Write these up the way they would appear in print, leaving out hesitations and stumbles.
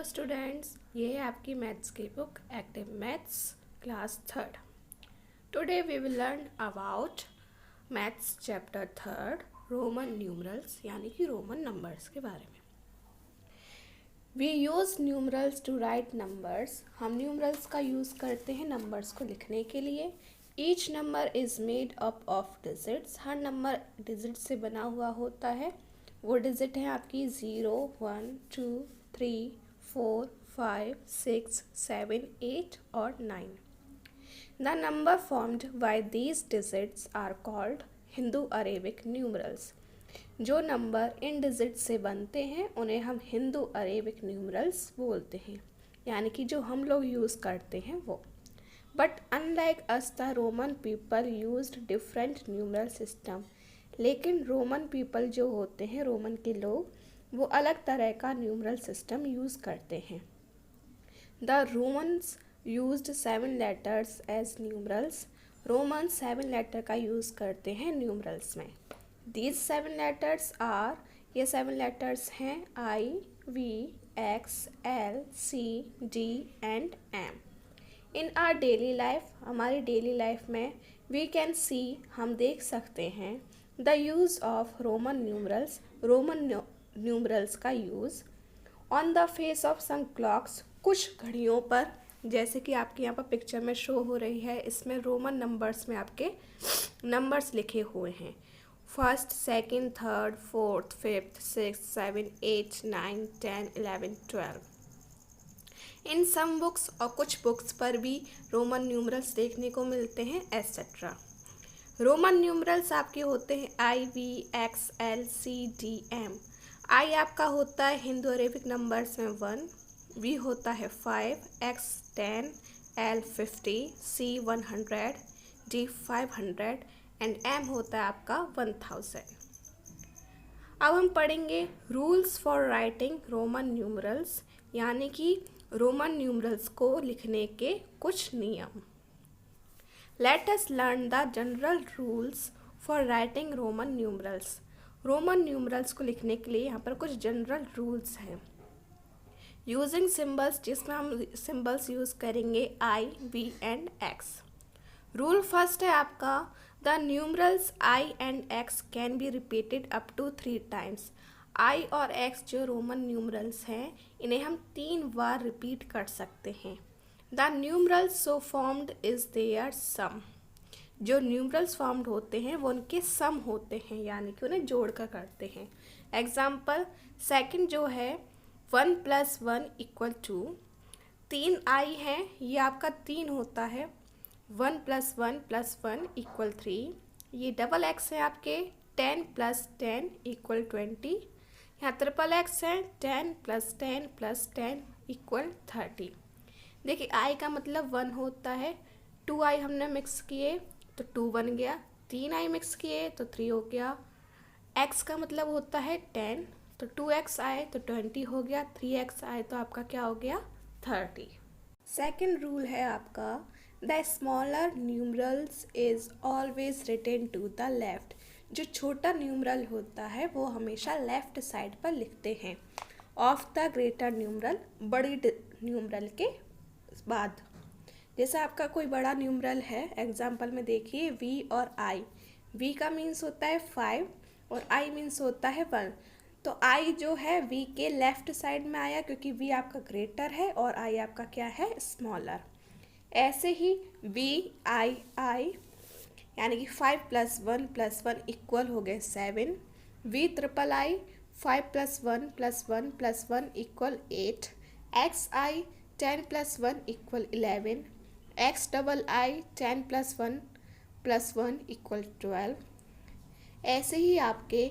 Hello students, ये है आपकी मैथ्स की book active maths class third. Today we will learn about maths chapter third Roman numerals यानी कि रोमन नंबर्स के बारे में। We use numerals to write numbers. हम न्यूमरल्स का यूज़ करते हैं नंबर्स को लिखने के लिए। Each number is made up of digits. हर नंबर डिजिट से बना हुआ होता है। वो डिजिट है आपकी 0, 1, 2, 3, 4, 5, 6, 7, 8 और 9। The number formed by these digits are called Hindu Arabic numerals. जो नंबर इन डिजिट से बनते हैं उन्हें हम हिंदू अरेबिक न्यूमरल्स बोलते हैं, यानी कि जो हम लोग यूज़ करते हैं वो। But unlike us the Roman people used different numeral system. लेकिन रोमन पीपल जो होते हैं, रोमन के लोग, वो अलग तरह का न्यूमरल सिस्टम यूज़ करते हैं। The Romans used 7 letters as numerals. Roman 7 letter का यूज़ करते हैं न्यूमरल्स में। दीज 7 लेटर्स आर, ये 7 लेटर्स हैं I, V, X, L, C, D and M। In our daily life, हमारी डेली लाइफ में वी कैन सी, हम देख सकते हैं the use of Roman numerals, Roman numerals का use on the face of some clocks, कुछ घड़ियों पर, जैसे कि आपके यहाँ पर पिक्चर में शो हो रही है। इसमें रोमन नंबर्स में आपके नंबर्स लिखे हुए हैं, 1st, 2nd, 3rd, 4th, 5th, 6th, 7th, 8th, 9th, 10th, 11th, 12। इन सम बुक्स, और कुछ बुक्स पर भी रोमन न्यूमरल्स देखने को मिलते हैं एट्सेट्रा। रोमन न्यूमरल्स आपके होते हैं I, V, X, L, C, D, M। I आपका होता है हिंदू अरेबिक नंबर्स में 1, V होता है 5, X 10, L 50, C 100, D 500 and M होता है आपका 1000। अब हम पढ़ेंगे rules for writing Roman numerals, यानी कि रोमन न्यूमरल्स को लिखने के कुछ नियम। Let us learn the general rules for writing Roman numerals. Roman numerals को लिखने के लिए यहाँ पर कुछ जनरल रूल्स हैं। यूजिंग सिम्बल्स, जिसमें हम सिम्बल्स यूज़ करेंगे I, V and X। Rule first है आपका, the numerals I and X can be repeated up to 3 times. I और X जो रोमन न्यूमरल्स हैं, इन्हें हम 3 बार रिपीट कर सकते हैं। The numerals so formed is their sum. जो न्यूमरल्स फॉर्म्ड होते हैं वो उनके सम होते हैं, यानी कि उन्हें जोड़ कर करते हैं। एग्जाम्पल, सेकंड जो है 1 + 1 = 2। 3 I है, ये आपका 3 होता है। 1 + 1 + 1 = 3। ये डबल X है आपके 10 + 10 = 20। यहाँ ट्रिपल X है 10 + 10 + 10 = 30। देखिए I का मतलब 1 होता है, 2I हमने मिक्स किए तो 2 बन गया, 3I मिक्स किए तो 3 हो गया। X का मतलब होता है 10, तो 2X आए तो 20 हो गया, 3X आए तो आपका क्या हो गया 30। सेकेंड रूल है आपका, the smaller numerals is always written to the left. जो छोटा न्यूमरल होता है वो हमेशा लेफ्ट साइड पर लिखते हैं ऑफ द ग्रेटर न्यूमरल, बड़ी न्यूमरल के बाद। जैसे आपका कोई बड़ा न्यूमरल है, एग्जाम्पल में देखिए V और I। V का मीन्स होता है 5 और I मीन्स होता है 1। तो I जो है V के लेफ्ट साइड में आया, क्योंकि V आपका ग्रेटर है और I आपका क्या है स्मॉलर। ऐसे ही V I यानी कि 5 + 1 + 1 इक्वल हो गए 7। V III 5 + 1 + 1 + 1 = 8। XI 10 + 1 = 11। XII 10 + 1 + 1 = 12। ऐसे ही आपके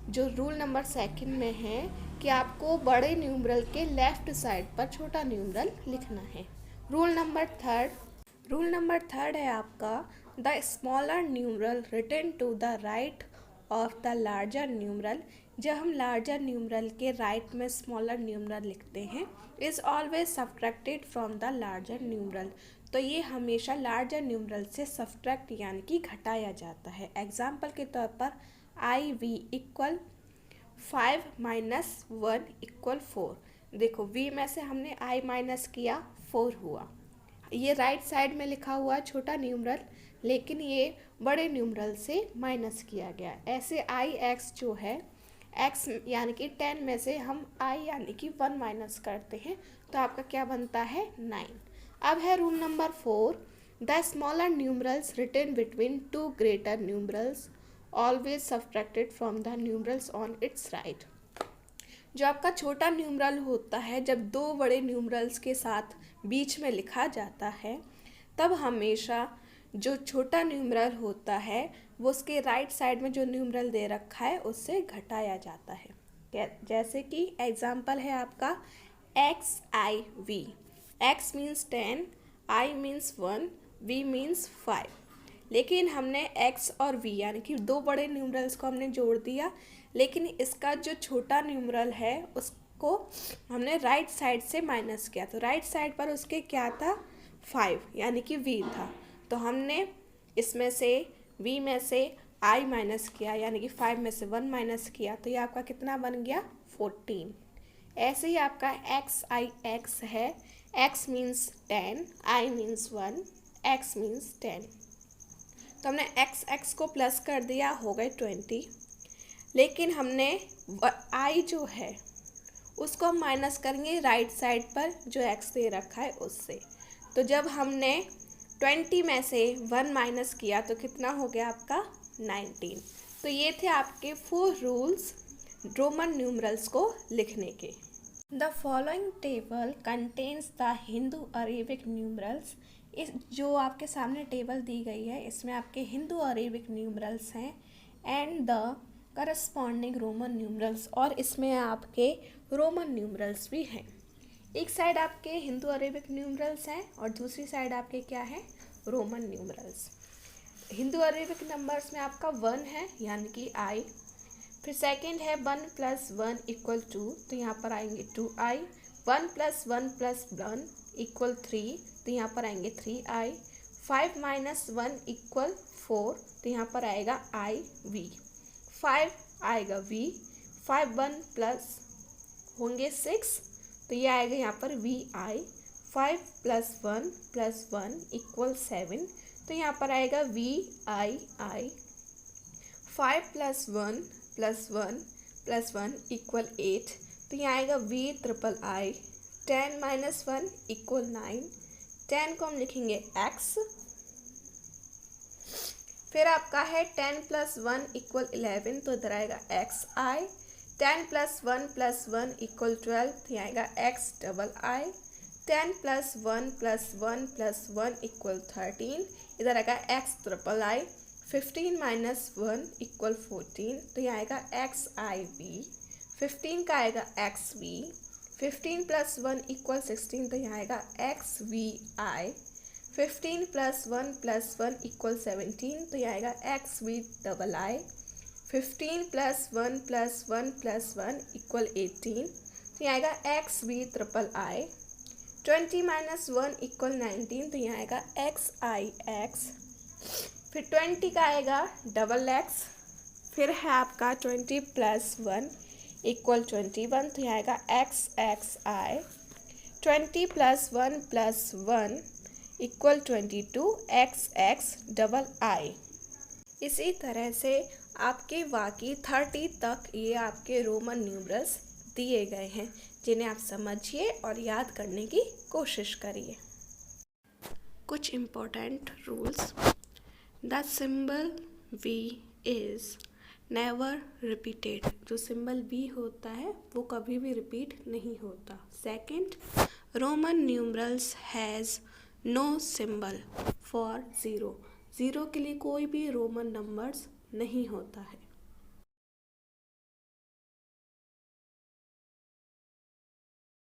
जो रूल नंबर सेकंड में है कि आपको बड़े न्यूमरल के लेफ्ट साइड पर छोटा न्यूमरल लिखना है। रूल नंबर थर्ड है आपका, the smaller numeral written to the right of the larger numeral. जब हम लार्जर न्यूमरल के राइट में स्मॉलर न्यूमरल लिखते हैं, is always subtracted from the larger numeral. तो ये हमेशा लार्जर न्यूमरल से सब्ट्रैक्ट यानी कि घटाया जाता है। एग्जाम्पल के तौर पर IV = 5 - 1 = 4। देखो v में से हमने i माइनस किया 4 हुआ। ये राइट साइड में लिखा हुआ छोटा न्यूमरल, लेकिन ये बड़े न्यूमरल से माइनस किया गया। ऐसे i x जो है x यानी कि 10 में से हम i यानी कि 1 माइनस करते हैं तो आपका क्या बनता है 9। अब है rule number 4, the smaller numerals written between two greater numerals always subtracted from the numerals on its right. जो आपका छोटा न्यूमरल होता है जब दो बड़े न्यूमरल्स के साथ बीच में लिखा जाता है तब हमेशा जो छोटा न्यूमरल होता है वो उसके राइट साइड में जो न्यूमरल दे रखा है उससे घटाया जाता है। जैसे कि एग्जाम्पल है आपका XIV। X means 10, I means 1, V means 5। लेकिन हमने X और V यानी कि दो बड़े न्यूमरल्स को हमने जोड़ दिया, लेकिन इसका जो छोटा न्यूमरल है उसको हमने राइट साइड से माइनस किया। तो राइट साइड पर उसके क्या था 5 यानी कि V था। तो हमने इसमें से V में से I माइनस किया यानी कि 5 में से 1 माइनस किया, तो ये आपका कितना बन गया 14। ऐसे ही आपका XIX है। X means 10, I means 1, X means 10। तो हमने x को प्लस कर दिया, हो गए 20। लेकिन हमने I जो है उसको हम माइनस करेंगे राइट साइड पर जो x दे रखा है उससे। तो जब हमने 20 में से 1 माइनस किया तो कितना हो गया आपका 19। तो ये थे आपके 4 रूल्स रोमन न्यूमरल्स को लिखने के। The following table contains the Hindu Arabic numerals. इस जो आपके सामने टेबल दी गई है इसमें आपके हिंदू अरेबिक न्यूमरल्स हैं and the corresponding Roman numerals, और इसमें आपके रोमन न्यूमरल्स भी हैं। एक साइड आपके हिंदू अरेबिक न्यूमरल्स हैं और दूसरी साइड आपके क्या है Roman numerals. Hindu Arabic numbers में आपका 1 है यानी कि I। फिर सेकंड है 1 + 1 = 2, तो यहाँ पर आएंगे 2I। 1 + 1 + 1 = 3, तो यहाँ पर आएंगे 3I। 5 - 1 = 4, तो यहाँ पर आएगा IV। 5 आएगा V। 5 1 प्लस होंगे 6, तो ये आएगा यहाँ पर VI। 5 + 1 + 1 = 7, तो यहाँ पर आएगा VII। 5 + 1 + 1 + 1 = 8, तो यहाँ आएगा VIII। 10 - 1 = 9, 10 को हम लिखेंगे X। फिर आपका है 10 + 1 = 11, तो इधर आएगा XI। 10 + 1 + 1 = 12, तो यहाँ आएगा XII। 10 + 1 + 1 + 1 = 13, इधर आएगा XIII। 15 - 1 = 14, तो यहाँ आएगा XIV। 15 का आएगा XV। 15 + 1 = 16, तो यहाँ आएगा XVI। 15 + 1 + 1 = 17, तो यहाँ आएगा XVII। 15 + 1 + 1 + 1 = 18, तो यहाँ आएगा XVIII। 20 - 1 = 19, तो यहाँ आएगा XIX। फिर 20 का आएगा XX। फिर है आपका 20 + 1 = 21, तो यहाँ आएगा XXI। 20 + 1 + 1 = 22, XXII। इसी तरह से आपके बाकी 30 तक ये आपके रोमन न्यूमरल्स दिए गए हैं, जिन्हें आप समझिए और याद करने की कोशिश करिए। कुछ important rules. The symbol V is never repeated. जो सिंबल V होता है वो कभी भी रिपीट नहीं होता। Second, Roman numerals has no symbol for 0। 0 के लिए कोई भी रोमन नंबर्स नहीं होता है।